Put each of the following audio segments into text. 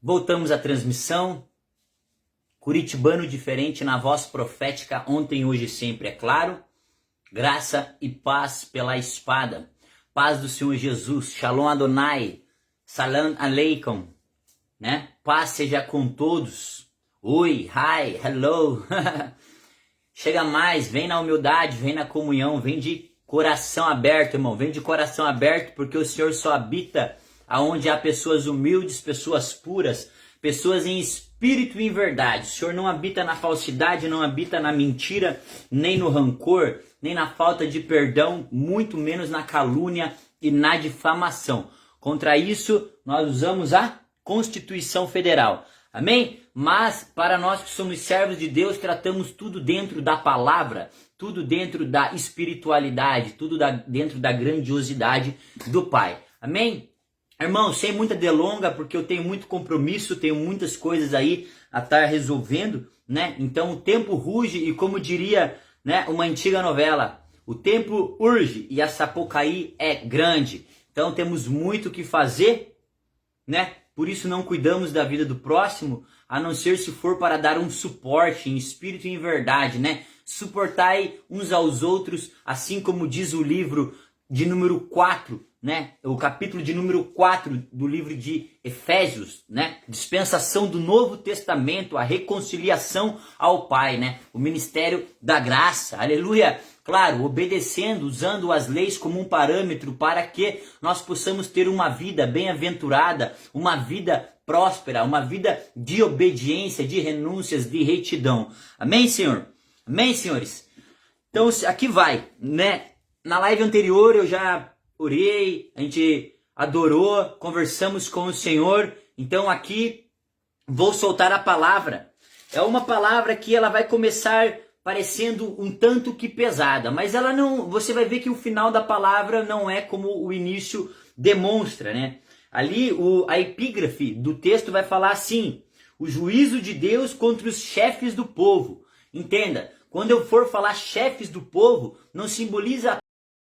Voltamos à transmissão. Curitibano diferente na voz profética, ontem, hoje e sempre, é claro. Graça e paz pela espada. Paz do Senhor Jesus. Shalom Adonai. Salam Aleikum. Né? Paz seja com todos. Oi, hi, hello. Chega mais, vem na humildade, vem na comunhão, vem de coração aberto, irmão. Vem de coração aberto, porque o Senhor só habita aonde há pessoas humildes, pessoas puras, pessoas em espírito e em verdade. O Senhor não habita na falsidade, não habita na mentira, nem no rancor, nem na falta de perdão, muito menos na calúnia e na difamação. Contra isso, nós usamos a Constituição Federal. Amém? Mas, para nós que somos servos de Deus, tratamos tudo dentro da palavra, tudo dentro da espiritualidade, tudo dentro da grandiosidade do Pai. Amém? Irmão, sem muita delonga, porque eu tenho muito compromisso, tenho muitas coisas aí a estar resolvendo, né? Então o tempo ruge e, como diria, né, uma antiga novela, o tempo urge e a Sapucaí é grande. Então temos muito o que fazer, né? Por isso não cuidamos da vida do próximo, a não ser se for para dar um suporte em espírito e em verdade, né? Suportai uns aos outros, assim como diz o livro de número 4, né? O capítulo de número 4 do livro de Efésios, né? Dispensação do Novo Testamento, a reconciliação ao Pai, né? O ministério da graça, aleluia! Claro, obedecendo, usando as leis como um parâmetro para que nós possamos ter uma vida bem-aventurada, uma vida próspera, uma vida de obediência, de renúncias, de retidão. Amém, Senhor? Amém, senhores? Então, aqui vai, né? Na live anterior eu já orei, a gente adorou, conversamos com o Senhor. Então aqui vou soltar a palavra. É uma palavra que ela vai começar parecendo um tanto que pesada, mas ela não, você vai ver que o final da palavra não é como o início demonstra, né? Ali a epígrafe do texto vai falar assim: o juízo de Deus contra os chefes do povo. Entenda, quando eu for falar chefes do povo, não simboliza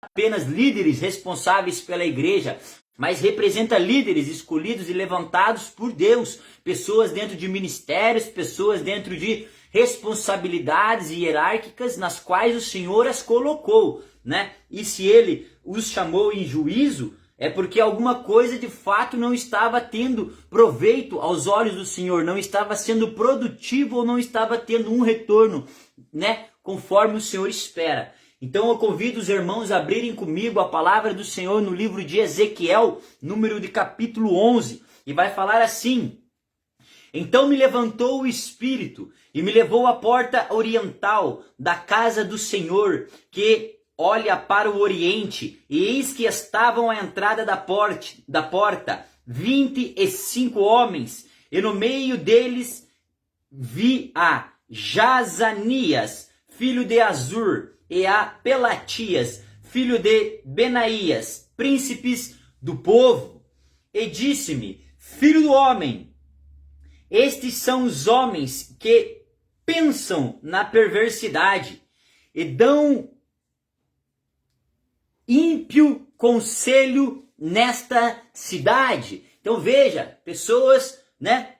apenas líderes responsáveis pela igreja, mas representa líderes escolhidos e levantados por Deus, pessoas dentro de ministérios, pessoas dentro de responsabilidades hierárquicas nas quais o Senhor as colocou, né? E se ele os chamou em juízo, é porque alguma coisa de fato não estava tendo proveito aos olhos do Senhor, não estava sendo produtivo ou não estava tendo um retorno, né? Conforme o Senhor espera. Então eu convido os irmãos a abrirem comigo a palavra do Senhor no livro de Ezequiel, número de capítulo 11, e vai falar assim: então me levantou o Espírito e me levou à porta oriental da casa do Senhor, que olha para o oriente, e eis que estavam à entrada da porta 25 homens, e no meio deles vi a Jazanias, filho de Azur, e a Pelatias, filho de Benaías, príncipes do povo. E disse-me: filho do homem, estes são os homens que pensam na perversidade e dão ímpio conselho nesta cidade. Então veja, pessoas, né?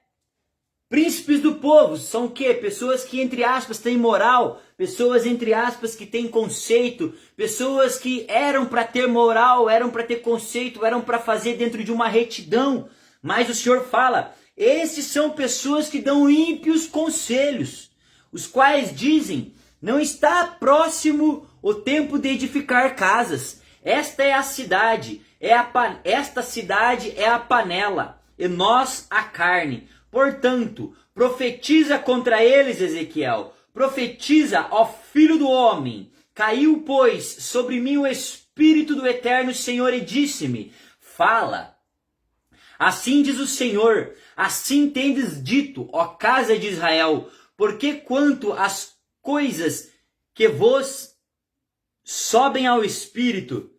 Príncipes do povo são o quê? Pessoas que, entre aspas, têm moral, pessoas, entre aspas, que têm conceito, pessoas que eram para ter moral, eram para ter conceito, eram para fazer dentro de uma retidão. Mas o Senhor fala: esses são pessoas que dão ímpios conselhos, os quais dizem: não está próximo o tempo de edificar casas. Esta é a cidade, esta cidade é a panela, e nós a carne. Portanto, profetiza contra eles, Ezequiel. Profetiza, ó filho do homem. Caiu, pois, sobre mim o Espírito do Eterno Senhor e disse-me: fala. Assim diz o Senhor, assim tendes dito, ó casa de Israel, porque quanto às coisas que vos sobem ao Espírito,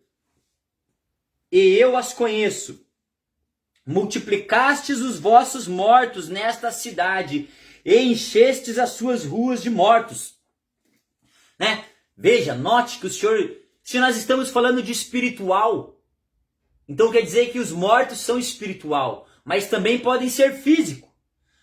e eu as conheço, multiplicastes os vossos mortos nesta cidade, e enchestes as suas ruas de mortos. Né? Veja, note que o Senhor, se nós estamos falando de espiritual, então quer dizer que os mortos são espiritual. mas também podem ser físicos.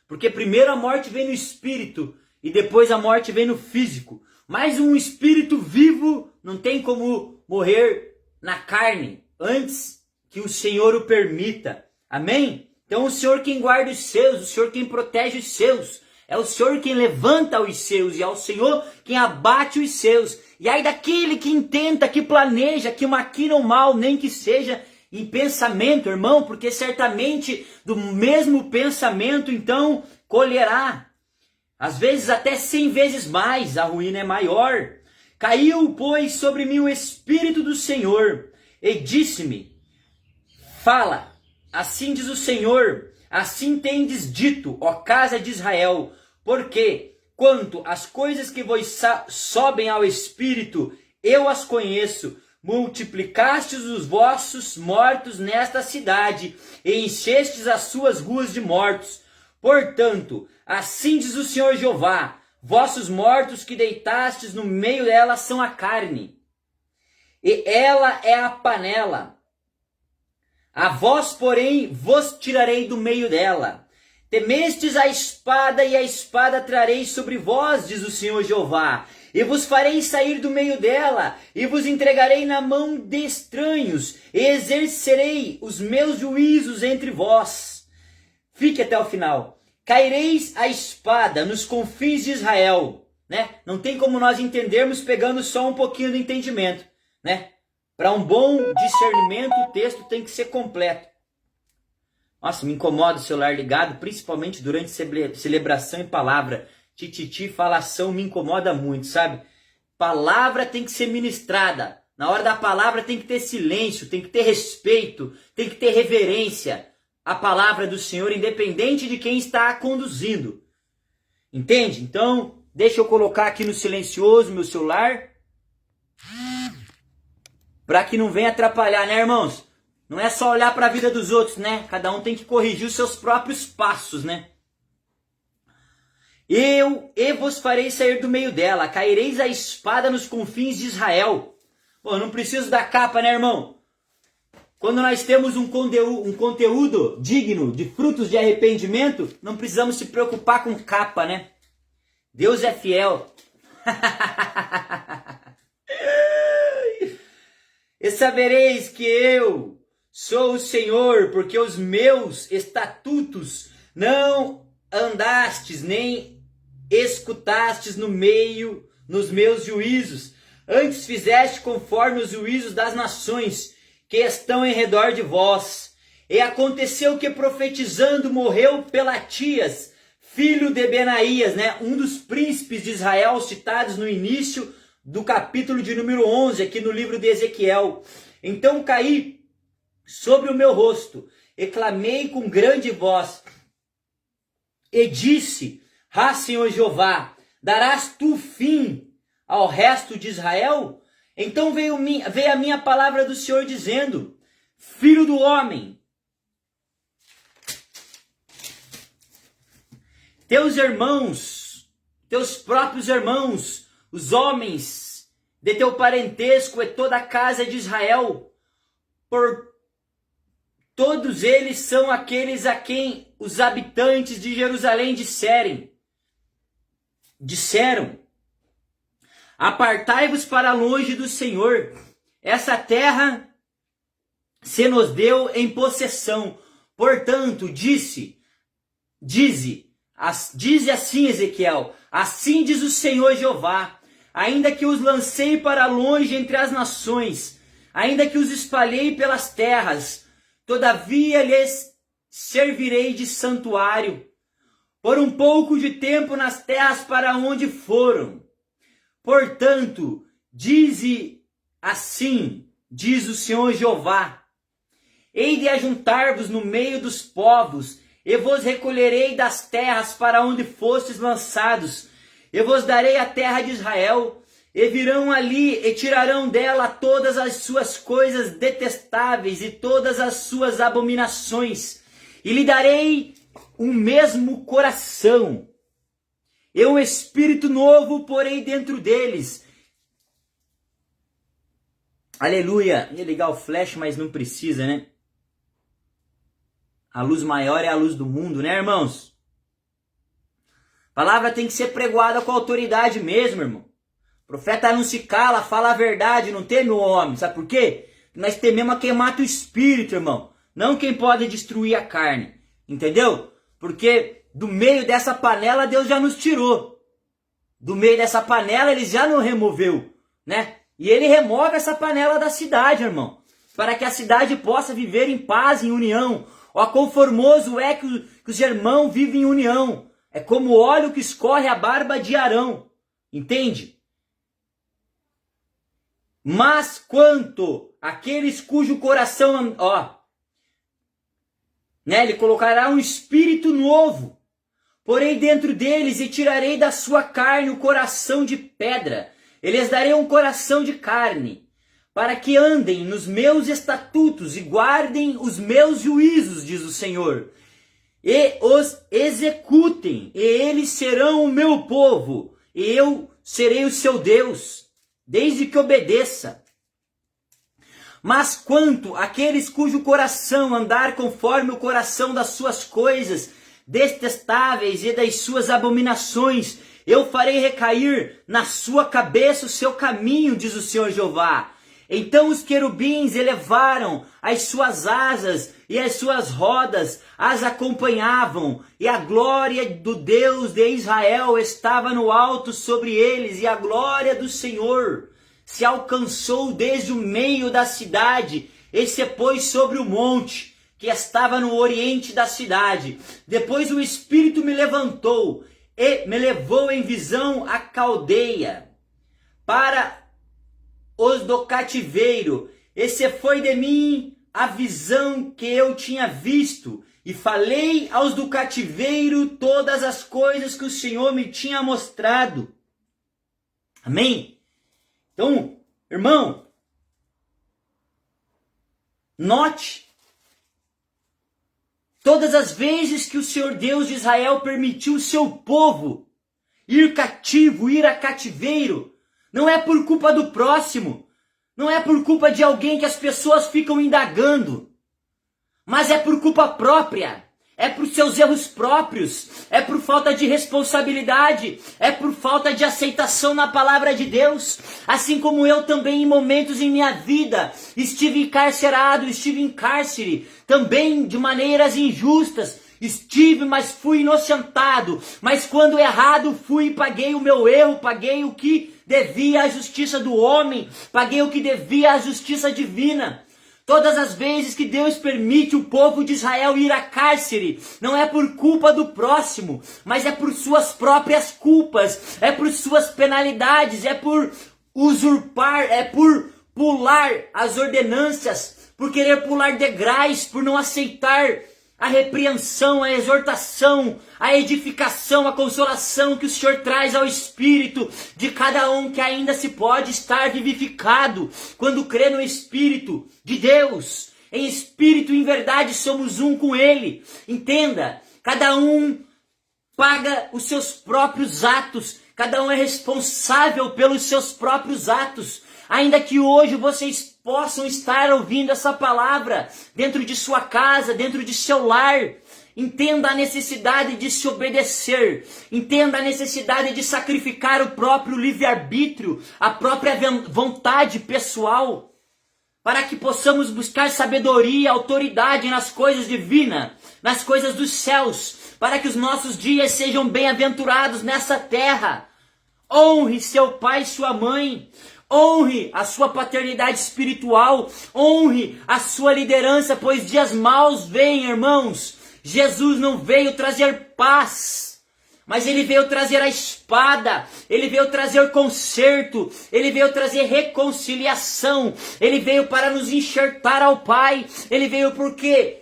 Porque primeiro a morte vem no espírito e depois a morte vem no físico. Mas um espírito vivo não tem como morrer na carne antes que o Senhor o permita. Amém? Então o Senhor quem guarda os seus, o Senhor quem protege os seus. É o Senhor quem levanta os seus e é o Senhor quem abate os seus. E aí daquele que intenta, que planeja, que maquina o mal, nem que seja em pensamento, irmão, porque certamente do mesmo pensamento, então, colherá. Às vezes até 100 vezes mais, a ruína é maior. Caiu, pois, sobre mim o Espírito do Senhor, e disse-me, fala, assim diz o Senhor, assim tendes dito, ó casa de Israel, porque, quanto às coisas que vos sobem ao Espírito, eu as conheço, multiplicastes os vossos mortos nesta cidade, e enchestes as suas ruas de mortos. Portanto, assim diz o Senhor Jeová, vossos mortos que deitastes no meio dela são a carne, e ela é a panela. A vós, porém, vos tirarei do meio dela. Temestes a espada, e a espada trarei sobre vós, diz o Senhor Jeová. E vos farei sair do meio dela, e vos entregarei na mão de estranhos, e exercerei os meus juízos entre vós. Fique até o final. Caireis a espada nos confins de Israel. Né? Não tem como nós entendermos pegando só um pouquinho do entendimento. Né? Para um bom discernimento, o texto tem que ser completo. Nossa, me incomoda o celular ligado, principalmente durante celebração e palavra. Tititi, falação me incomoda muito, sabe? Palavra tem que ser ministrada. Na hora da palavra tem que ter silêncio, tem que ter respeito, tem que ter reverência à palavra do Senhor, independente de quem está a conduzindo. Entende? Então, deixa eu colocar aqui no silencioso meu celular, para que não venha atrapalhar, né, irmãos? Não é só olhar para a vida dos outros, né? Cada um tem que corrigir os seus próprios passos, né? Eu vos farei sair do meio dela, caireis a espada nos confins de Israel. Pô, não preciso da capa, né, irmão? Quando nós temos um conteúdo digno de frutos de arrependimento, não precisamos se preocupar com capa, né? Deus é fiel. E sabereis que eu sou o Senhor, porque os meus estatutos não andastes, nem escutastes nos meus juízos. Antes fizeste conforme os juízos das nações que estão em redor de vós. E aconteceu que profetizando morreu Pelatias, filho de Benaías, né? Um dos príncipes de Israel citados no início do capítulo de número 11, aqui no livro de Ezequiel. Então caí sobre o meu rosto, e clamei com grande voz, e disse, Senhor Jeová, darás tu fim ao resto de Israel? Então veio a minha palavra do Senhor dizendo, filho do homem, teus irmãos, teus próprios irmãos, os homens de teu parentesco e toda a casa de Israel, por todos eles são aqueles a quem os habitantes de Jerusalém disseram, apartai-vos para longe do Senhor, essa terra se nos deu em possessão. Portanto, dize assim, Ezequiel, assim diz o Senhor Jeová, ainda que os lancei para longe entre as nações, ainda que os espalhei pelas terras, todavia lhes servirei de santuário, por um pouco de tempo nas terras para onde foram. Portanto, assim diz o Senhor Jeová, hei de ajuntar-vos no meio dos povos, e vos recolherei das terras para onde fostes lançados, e vos darei a terra de Israel, e virão ali e tirarão dela todas as suas coisas detestáveis e todas as suas abominações, e lhe darei um mesmo coração, e um espírito novo porei dentro deles. Aleluia! Ia ligar o flash, mas não precisa, né? A luz maior é a luz do mundo, né, irmãos? A palavra tem que ser pregoada com autoridade mesmo, irmão. O profeta não se cala, fala a verdade, não teme o homem. Sabe por quê? Nós tememos a quem mata o espírito, irmão. Não quem pode destruir a carne. Entendeu? Porque do meio dessa panela Deus já nos tirou. Do meio dessa panela ele já nos removeu, né? E ele remove essa panela da cidade, irmão. Para que a cidade possa viver em paz, em união. Ó, quão formoso é que os irmãos vivem em união. É como o óleo que escorre a barba de Arão. Entende? Mas quanto àqueles cujo coração, ele colocará um espírito novo, porém dentro deles, e tirarei da sua carne o coração de pedra, e lhes darei um coração de carne, para que andem nos meus estatutos e guardem os meus juízos, diz o Senhor, e os executem, e eles serão o meu povo, e eu serei o seu Deus, desde que obedeça. Mas quanto àqueles cujo coração andar conforme o coração das suas coisas detestáveis e das suas abominações, eu farei recair na sua cabeça o seu caminho, diz o Senhor Jeová. Então os querubins elevaram as suas asas e as suas rodas as acompanhavam, e a glória do Deus de Israel estava no alto sobre eles, e a glória do Senhor se alcançou desde o meio da cidade e se pôs sobre o monte que estava no oriente da cidade. Depois o Espírito me levantou e me levou em visão à caldeia para os do cativeiro, e se foi de mim a visão que eu tinha visto, e falei aos do cativeiro todas as coisas que o Senhor me tinha mostrado. Amém? Então, irmão, note, todas as vezes que o Senhor Deus de Israel permitiu o seu povo ir cativo, ir a cativeiro, não é por culpa do próximo, não é por culpa de alguém que as pessoas ficam indagando, mas é por culpa própria, é por seus erros próprios, é por falta de responsabilidade, é por falta de aceitação na palavra de Deus. Assim como eu também em momentos em minha vida estive encarcerado, estive em cárcere, também de maneiras injustas, estive, mas fui inocentado, mas quando errado fui e paguei o meu erro, paguei o que devia à justiça do homem, paguei o que devia à justiça divina. Todas as vezes que Deus permite o povo de Israel ir a cárcere, não é por culpa do próximo, mas é por suas próprias culpas, é por suas penalidades, é por usurpar, é por pular as ordenâncias, por querer pular degraus, por não aceitar a repreensão, a exortação, a edificação, a consolação que o Senhor traz ao espírito de cada um que ainda se pode estar vivificado quando crê no Espírito de Deus. Em espírito e em verdade somos um com Ele. Entenda, cada um paga os seus próprios atos, cada um é responsável pelos seus próprios atos. Ainda que hoje vocês possam estar ouvindo essa palavra dentro de sua casa, dentro de seu lar, entenda a necessidade de se obedecer, entenda a necessidade de sacrificar o próprio livre-arbítrio, a própria vontade pessoal, para que possamos buscar sabedoria, autoridade nas coisas divinas, nas coisas dos céus, para que os nossos dias sejam bem-aventurados nessa terra. Honre seu pai e sua mãe. Honre a sua paternidade espiritual, honre a sua liderança, pois dias maus vêm, irmãos. Jesus não veio trazer paz, mas ele veio trazer a espada, ele veio trazer conserto, ele veio trazer reconciliação, ele veio para nos enxertar ao Pai, ele veio porque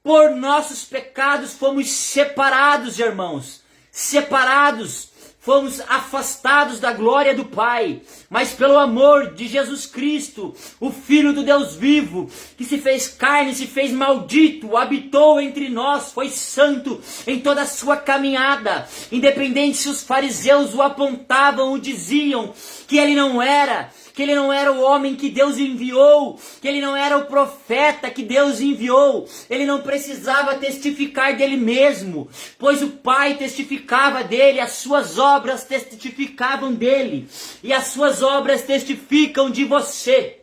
por nossos pecados fomos separados, irmãos, separados. Fomos afastados da glória do Pai, mas pelo amor de Jesus Cristo, o Filho do Deus vivo, que se fez carne, se fez maldito, habitou entre nós, foi santo em toda a sua caminhada, independente se os fariseus o apontavam, o diziam que ele não era, que ele não era o homem que Deus enviou, que ele não era o profeta que Deus enviou. Ele não precisava testificar dele mesmo, pois o Pai testificava dele, as suas obras testificavam dele, e as suas obras testificam de você.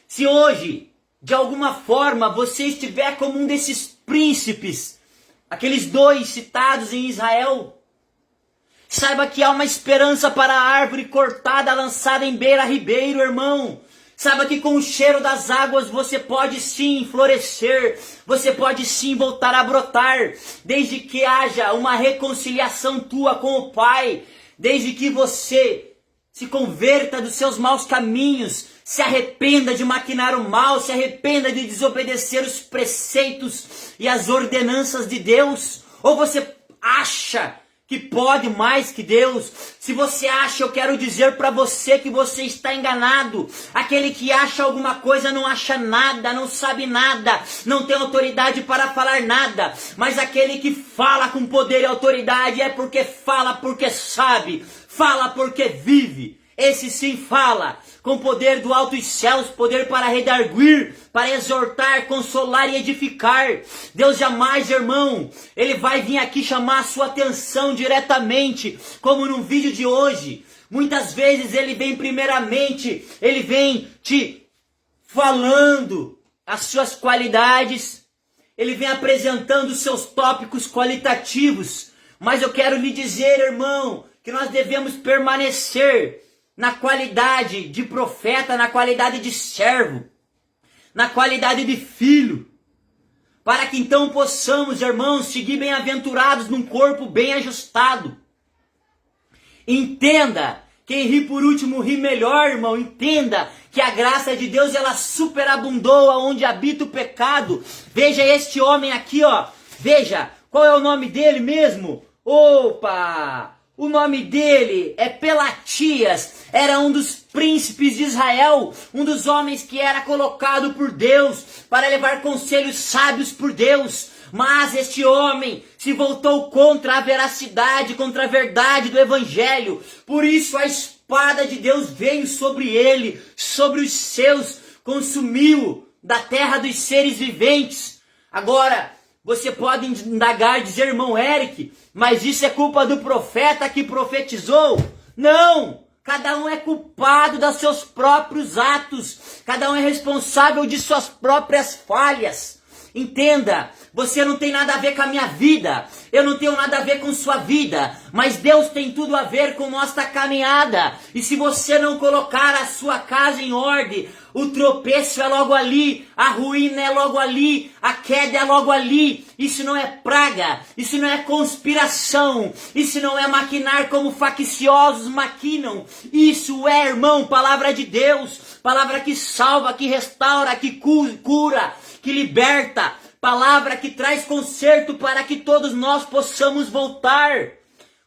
Se hoje, de alguma forma, você estiver como um desses príncipes, aqueles 2 citados em Israel, saiba que há uma esperança para a árvore cortada, lançada em beira ribeiro, irmão. Saiba que com o cheiro das águas você pode sim florescer, você pode sim voltar a brotar, desde que haja uma reconciliação tua com o Pai, desde que você se converta dos seus maus caminhos, se arrependa de maquinar o mal, se arrependa de desobedecer os preceitos e as ordenanças de Deus. Ou você acha que pode mais que Deus? Se você acha, eu quero dizer para você que você está enganado. Aquele que acha alguma coisa não acha nada, não sabe nada, não tem autoridade para falar nada. Mas aquele que fala com poder e autoridade é porque fala porque sabe, fala porque vive. Esse sim fala com poder do alto dos céus, poder para redarguir, para exortar, consolar e edificar. Deus jamais, irmão, ele vai vir aqui chamar a sua atenção diretamente, como no vídeo de hoje. Muitas vezes ele vem primeiramente, ele vem te falando as suas qualidades, ele vem apresentando os seus tópicos qualitativos. Mas eu quero lhe dizer, irmão, que nós devemos permanecer na qualidade de profeta, na qualidade de servo, na qualidade de filho, para que então possamos, irmãos, seguir bem-aventurados num corpo bem ajustado. Entenda, quem ri por último ri melhor, irmão. Entenda que a graça de Deus, ela superabundou aonde habita o pecado. Veja este homem aqui, ó. Veja, qual é o nome dele mesmo? Opa! O nome dele é Pelatias, era um dos príncipes de Israel, um dos homens que era colocado por Deus para levar conselhos sábios por Deus. Mas este homem se voltou contra a veracidade, contra a verdade do evangelho. Por isso a espada de Deus veio sobre ele, sobre os seus, consumiu da terra dos seres viventes. Agora, você pode indagar, dizer, irmão Eric, mas isso é culpa do profeta que profetizou? Não! Cada um é culpado dos seus próprios atos. Cada um é responsável de suas próprias falhas. Entenda, você não tem nada a ver com a minha vida. Eu não tenho nada a ver com sua vida. Mas Deus tem tudo a ver com nossa caminhada. E se você não colocar a sua casa em ordem, o tropeço é logo ali, a ruína é logo ali, a queda é logo ali. Isso não é praga, isso não é conspiração, isso não é maquinar como facciosos maquinam. Isso é, irmão, palavra de Deus, palavra que salva, que restaura, que cura, que liberta, palavra que traz conserto para que todos nós possamos voltar.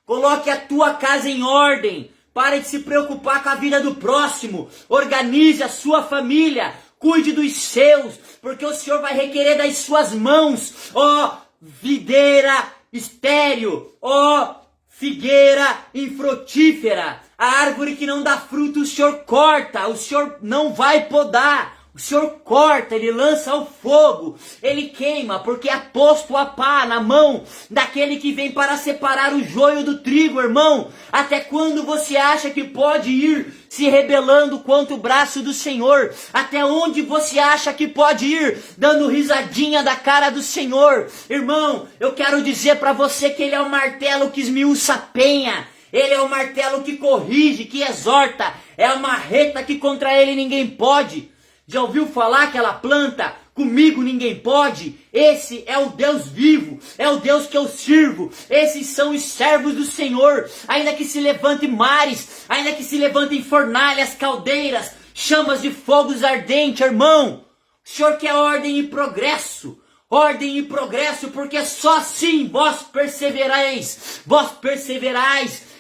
Coloque a tua casa em ordem. Pare de se preocupar com a vida do próximo. Organize a sua família. Cuide dos seus, porque o Senhor vai requerer das suas mãos. Ó videira estéril, ó figueira infrutífera. A árvore que não dá fruto o Senhor corta, o Senhor não vai podar. O Senhor corta, Ele lança ao fogo, Ele queima, porque é posto a pá na mão daquele que vem para separar o joio do trigo, irmão. Até quando você acha que pode ir se rebelando contra o braço do Senhor? Até onde você acha que pode ir dando risadinha da cara do Senhor? Irmão, eu quero dizer para você que Ele é o martelo que esmiuça a penha. Ele é o martelo que corrige, que exorta. É a marreta que contra Ele ninguém pode. Já ouviu falar aquela planta? Comigo ninguém pode. Esse é o Deus vivo, é o Deus que eu sirvo. Esses são os servos do Senhor. Ainda que se levantem mares, ainda que se levantem fornalhas, caldeiras, chamas de fogos ardentes, irmão. O Senhor quer ordem e progresso. Ordem e progresso, porque só assim vós perseverais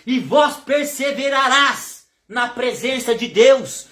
e vós perseverarás na presença de Deus.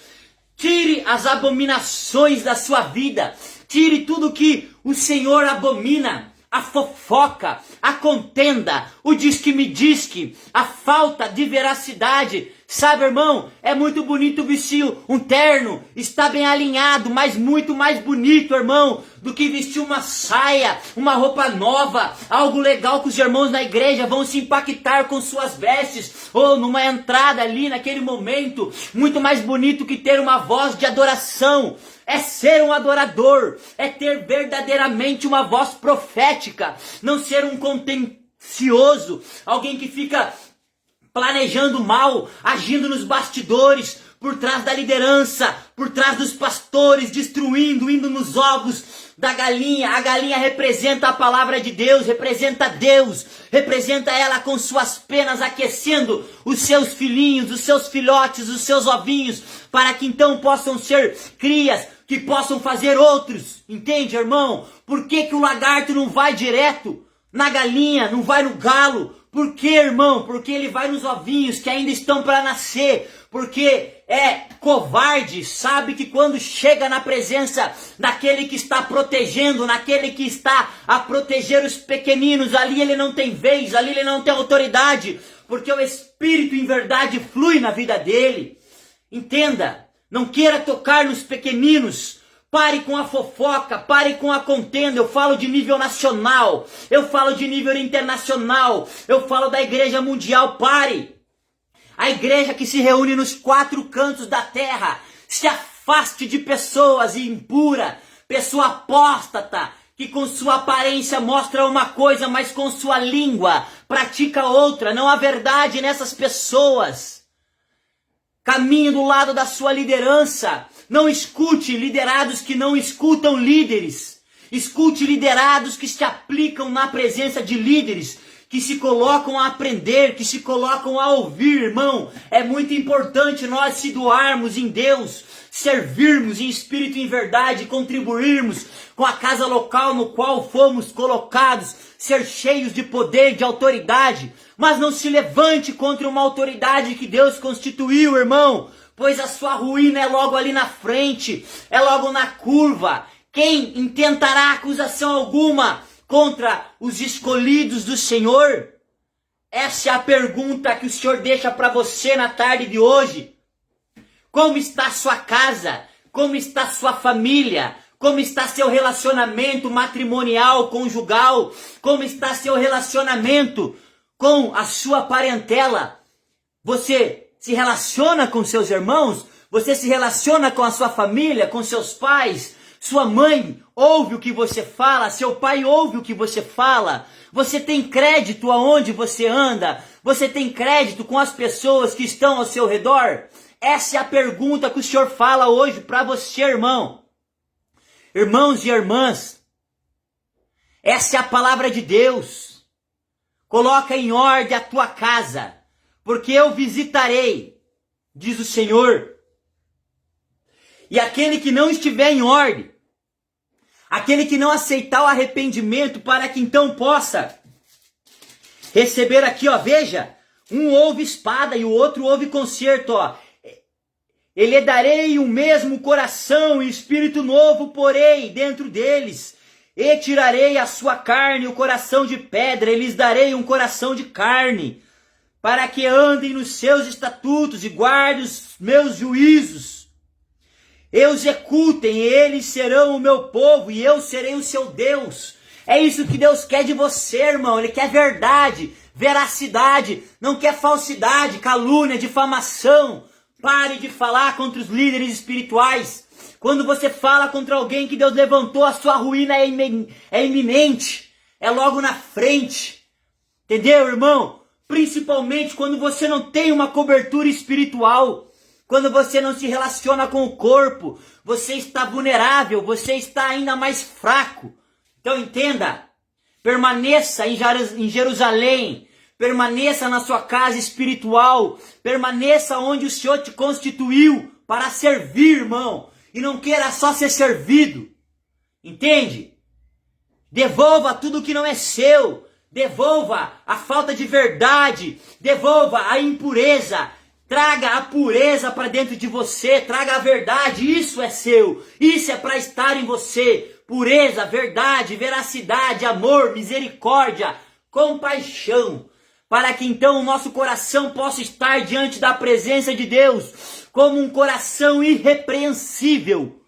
Tire as abominações da sua vida. Tire tudo que o Senhor abomina. a fofoca, a contenda, o diz-que-me-diz-que, a falta de veracidade. Sabe, irmão, é muito bonito vestir um terno, está bem alinhado, mas muito mais bonito, irmão, do que vestir uma saia, uma roupa nova, algo legal que os irmãos na igreja vão se impactar com suas vestes, ou numa entrada ali naquele momento, muito mais bonito que ter uma voz de adoração. É ser um adorador, é ter verdadeiramente uma voz profética, não ser um contencioso, alguém que fica planejando mal, agindo nos bastidores, por trás da liderança, por trás dos pastores, destruindo, indo nos ovos da galinha. A galinha representa a palavra de Deus, representa ela com suas penas aquecendo os seus filhinhos, os seus filhotes, os seus ovinhos, para que então possam ser crias, que possam fazer outros. Entende, irmão? Por que que o lagarto não vai direto na galinha, não vai no galo? Por que, irmão? Porque ele vai nos ovinhos que ainda estão para nascer. Porque é covarde, sabe que quando chega na presença daquele que está protegendo, naquele que está a proteger os pequeninos, ali ele não tem vez, ali ele não tem autoridade, porque o Espírito em verdade flui na vida dele. Entenda, não queira tocar nos pequeninos. Pare com a fofoca, pare com a contenda. Eu falo de nível nacional, eu falo de nível internacional, eu falo da igreja mundial. Pare! A igreja que se reúne nos 4 cantos da terra, se afaste de pessoas impuras, pessoa apóstata, que com sua aparência mostra uma coisa, mas com sua língua pratica outra. Não há verdade nessas pessoas. Caminhe do lado da sua liderança. Não escute liderados que não escutam líderes. Escute liderados que se aplicam na presença de líderes, que se colocam a aprender, que se colocam a ouvir, irmão. É muito importante nós se doarmos em Deus, servirmos em espírito e em verdade, contribuirmos com a casa local no qual fomos colocados, ser cheios de poder, de autoridade. Mas não se levante contra uma autoridade que Deus constituiu, irmão, pois a sua ruína é logo ali na frente, é logo na curva. Quem intentará acusação alguma contra os escolhidos do Senhor? Essa é a pergunta que o Senhor deixa para você na tarde de hoje. Como está a sua casa? Como está a sua família? Como está seu relacionamento matrimonial, conjugal? Como está seu relacionamento com a sua parentela? Você se relaciona com seus irmãos? Você se relaciona com a sua família, com seus pais? Sua mãe ouve o que você fala, seu pai ouve o que você fala. Você tem crédito aonde você anda? Você tem crédito com as pessoas que estão ao seu redor? Essa é a pergunta que o Senhor fala hoje para você, irmão. Irmãos e irmãs, essa é a palavra de Deus. Coloca em ordem a tua casa, porque eu visitarei, diz o Senhor. E aquele que não estiver em ordem, aquele que não aceitar o arrependimento para que então possa receber aqui, ó, veja, um ouve espada e o outro ouve concerto, ó. Ele darei o mesmo coração e espírito novo porei dentro deles. E tirarei a sua carne, o coração de pedra, e lhes darei um coração de carne, para que andem nos seus estatutos e guardem os meus juízos. E os executem, e eles serão o meu povo, e eu serei o seu Deus. É isso que Deus quer de você, irmão. Ele quer verdade, veracidade, não quer falsidade, calúnia, difamação. Pare de falar contra os líderes espirituais. Quando você fala contra alguém que Deus levantou, a sua ruína é iminente. É logo na frente. Entendeu, irmão? Principalmente quando você não tem uma cobertura espiritual. Quando você não se relaciona com o corpo. Você está vulnerável. Você está ainda mais fraco. Então entenda. Permaneça em Jerusalém. Permaneça na sua casa espiritual. Permaneça onde o Senhor te constituiu para servir, irmão. E não queira só ser servido. Entende? Devolva tudo que não é seu. Devolva a falta de verdade. Devolva a impureza. Traga a pureza para dentro de você. Traga a verdade. Isso é seu. Isso é para estar em você. pureza, verdade, veracidade, amor, misericórdia, compaixão, para que então o nosso coração possa estar diante da presença de Deus como um coração irrepreensível.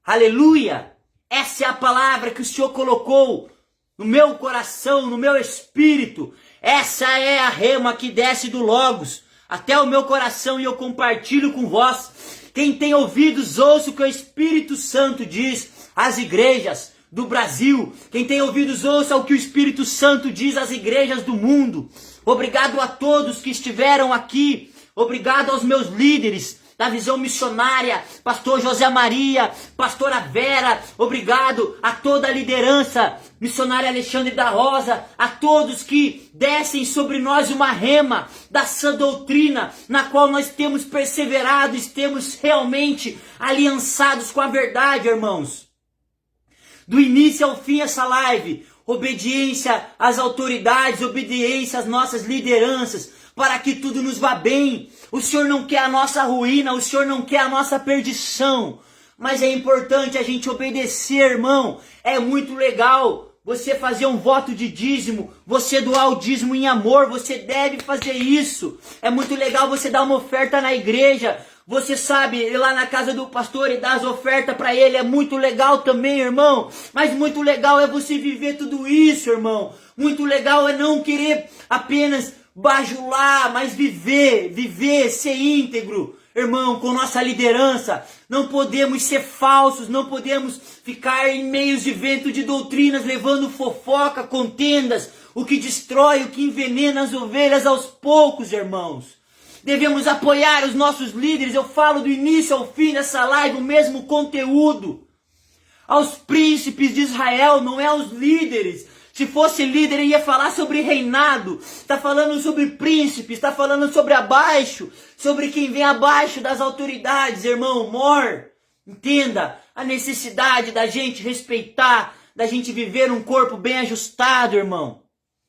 Aleluia! Essa é a palavra que o Senhor colocou no meu coração, no meu espírito. Essa é a rema que desce do Logos até o meu coração e eu compartilho com vós. Quem tem ouvidos, ouça o que o Espírito Santo diz às igrejas do Brasil. Quem tem ouvidos, ouça o que o Espírito Santo diz às igrejas do mundo. Obrigado a todos que estiveram aqui. Obrigado aos meus líderes da visão missionária, pastor José Maria, pastora Vera, obrigado a toda a liderança, missionária Alexandre da Rosa, a todos que descem sobre nós uma rema da sã doutrina, na qual nós temos perseverado, temos realmente aliançados com a verdade, irmãos. Do início ao fim essa live, obediência às autoridades, obediência às nossas lideranças, para que tudo nos vá bem. O Senhor não quer a nossa ruína, o Senhor não quer a nossa perdição. Mas é importante a gente obedecer, irmão. É muito legal você fazer um voto de dízimo, você doar o dízimo em amor, você deve fazer isso. É muito legal você dar uma oferta na igreja. Você sabe, ir lá na casa do pastor e dar as ofertas para ele, é muito legal também, irmão. Mas muito legal é você viver tudo isso, irmão. Muito legal é não querer apenas bajular, mas viver, ser íntegro, irmão, com nossa liderança. Não podemos ser falsos, não podemos ficar em meios de vento de doutrinas, levando fofoca, contendas, o que destrói, o que envenena as ovelhas aos poucos, irmãos. Devemos apoiar os nossos líderes, eu falo do início ao fim dessa live, o mesmo conteúdo. Aos príncipes de Israel, não é aos líderes. Se fosse líder, ia falar sobre reinado. Está falando sobre príncipes, está falando sobre abaixo, sobre quem vem abaixo das autoridades, irmão. Entenda a necessidade da gente respeitar, da gente viver um corpo bem ajustado, irmão.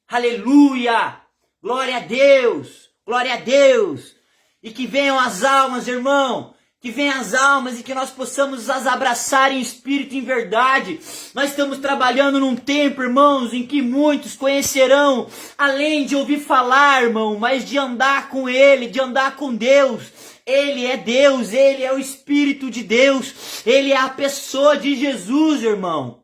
Aleluia! Glória a Deus! Glória a Deus! E que venham as almas, irmão. Que venham as almas e que nós possamos as abraçar em espírito e em verdade. Nós estamos trabalhando num tempo, irmãos, em que muitos conhecerão, além de ouvir falar, irmão, mas de andar com Ele, de andar com Deus. Ele é Deus, Ele é o Espírito de Deus, Ele é a pessoa de Jesus, irmão.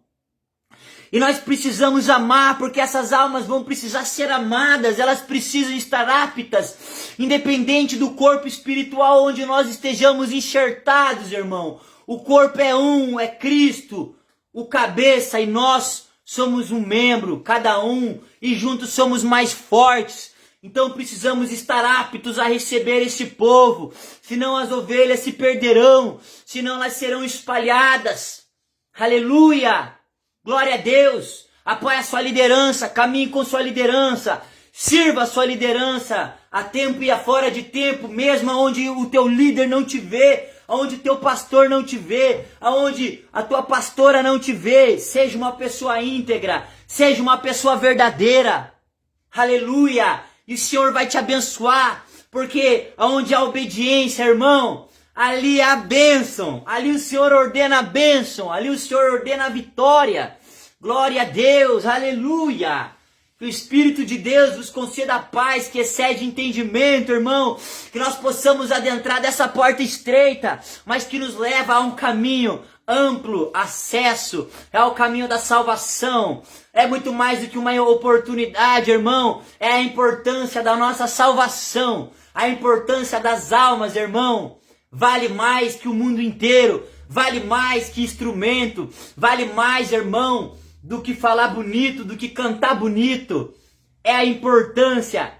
E nós precisamos amar, porque essas almas vão precisar ser amadas, elas precisam estar aptas, independente do corpo espiritual onde nós estejamos enxertados, irmão. O corpo é um, é Cristo, o cabeça, e nós somos um membro, cada um, e juntos somos mais fortes. Então precisamos estar aptos a receber esse povo, senão as ovelhas se perderão, senão elas serão espalhadas. Aleluia! Glória a Deus, apoie a sua liderança, caminhe com sua liderança, sirva a sua liderança a tempo e a fora de tempo, mesmo onde o teu líder não te vê, onde o teu pastor não te vê, onde a tua pastora não te vê. Seja uma pessoa íntegra, seja uma pessoa verdadeira, aleluia, e o Senhor vai te abençoar, porque onde há obediência, irmão, ali há bênção, ali o Senhor ordena a bênção, ali o Senhor ordena a vitória. Glória a Deus, aleluia. Que o Espírito de Deus nos conceda a paz que excede entendimento, irmão. Que nós possamos adentrar dessa porta estreita, mas que nos leva a um caminho amplo, acesso, é o caminho da salvação. É muito mais do que uma oportunidade, irmão. É a importância da nossa salvação, a importância das almas, irmão. Vale mais que o mundo inteiro, vale mais que instrumento, vale mais, irmão, do que falar bonito, do que cantar bonito. É a importância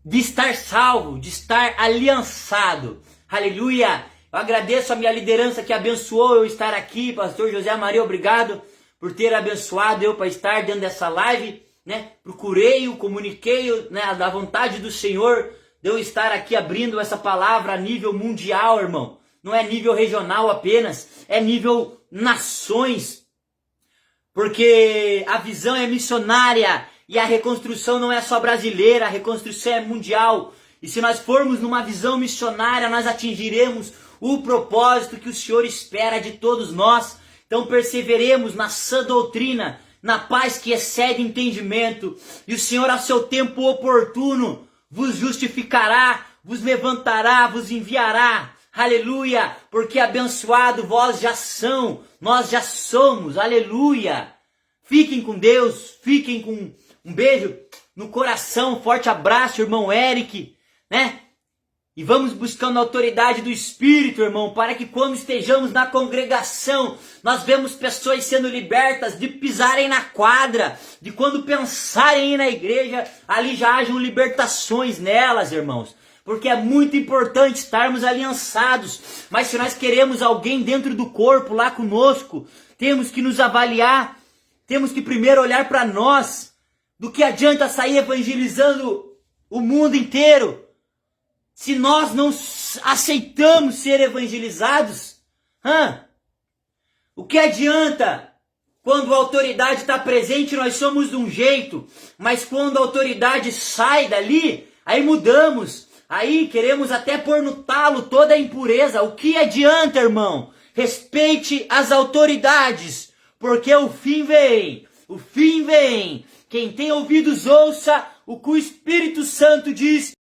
de estar salvo, de estar aliançado. Aleluia! Eu agradeço a minha liderança que abençoou eu estar aqui, pastor José Maria, obrigado por ter abençoado eu para estar dentro dessa live, né? Procurei-o, comuniquei-o, né, da vontade do Senhor, de eu estar aqui abrindo essa palavra a nível mundial, irmão. Não é nível regional apenas, é nível nações. Porque a visão é missionária e a reconstrução não é só brasileira, a reconstrução é mundial. E se nós formos numa visão missionária, nós atingiremos o propósito que o Senhor espera de todos nós. Então perseveremos na sã doutrina, na paz que excede entendimento, e o Senhor a seu tempo oportuno vos justificará, vos levantará, vos enviará. Aleluia, porque abençoado vós já são, nós já somos, aleluia. Fiquem com Deus, fiquem com um beijo no coração, um forte abraço, irmão Eric, né? E vamos buscando a autoridade do Espírito, irmão, para que quando estejamos na congregação, nós vemos pessoas sendo libertas de pisarem na quadra, de quando pensarem ir na igreja, ali já hajam libertações nelas, irmãos. Porque é muito importante estarmos aliançados, mas se nós queremos alguém dentro do corpo lá conosco, temos que nos avaliar, temos que primeiro olhar para nós. Do que adianta sair evangelizando o mundo inteiro se nós não aceitamos ser evangelizados? O que adianta quando a autoridade está presente, nós somos de um jeito, mas quando a autoridade sai dali, aí mudamos. Aí queremos até pôr no talo toda a impureza. O que adianta, irmão? Respeite as autoridades, porque o fim vem. O fim vem. Quem tem ouvidos ouça o que o Espírito Santo diz